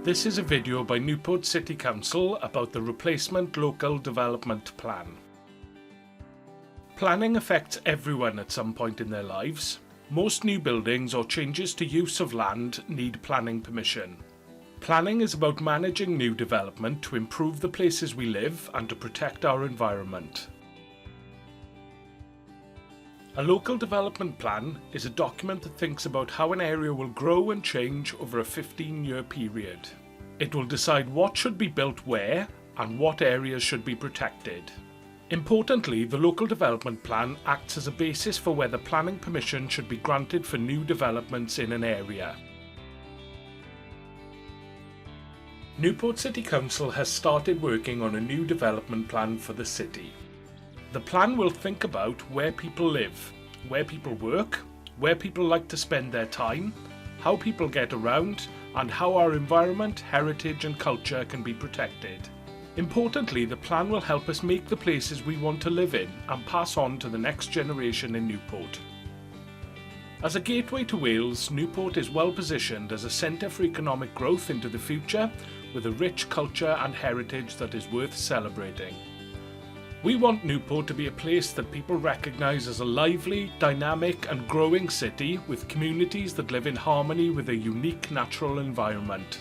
This is a video by Newport City Council about the Replacement Local Development Plan. Planning affects everyone at some point in their lives. Most new buildings or changes to use of land need planning permission. Planning is about managing new development to improve the places we live and to protect our environment. A local development plan is a document that thinks about how an area will grow and change over a 15-year period. It will decide what should be built where and what areas should be protected. Importantly, the local development plan acts as a basis for whether planning permission should be granted for new developments in an area. Newport City Council has started working on a new development plan for the city. The plan will think about where people live, where people work, where people like to spend their time, how people get around, and how our environment, heritage and culture can be protected. Importantly, the plan will help us make the places we want to live in and pass on to the next generation in Newport. As a gateway to Wales, Newport is well positioned as a centre for economic growth into the future, with a rich culture and heritage that is worth celebrating. We want Newport to be a place that people recognise as a lively, dynamic and growing city with communities that live in harmony with a unique natural environment.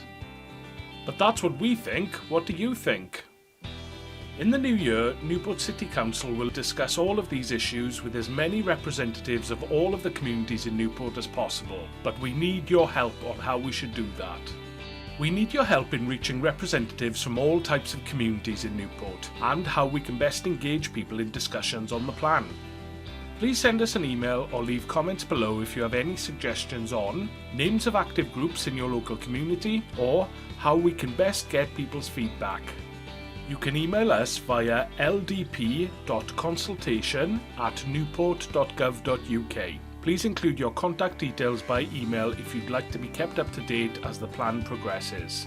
But that's what we think. What do you think? In the new year, Newport City Council will discuss all of these issues with as many representatives of all of the communities in Newport as possible, but we need your help on how we should do that. We need your help in reaching representatives from all types of communities in Newport and how we can best engage people in discussions on the plan. Please send us an email or leave comments below if you have any suggestions on names of active groups in your local community or how we can best get people's feedback. You can email us via ldp.consultation@newport.gov.uk. Please include your contact details by email if you'd like to be kept up to date as the plan progresses.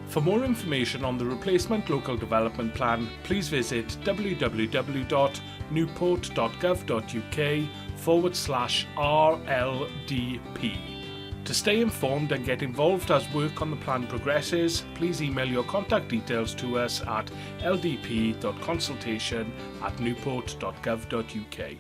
For more information on the Replacement Local Development Plan, please visit www.newport.gov.uk/RLDP. To stay informed and get involved as work on the plan progresses, please email your contact details to us at ldp.consultation@newport.gov.uk.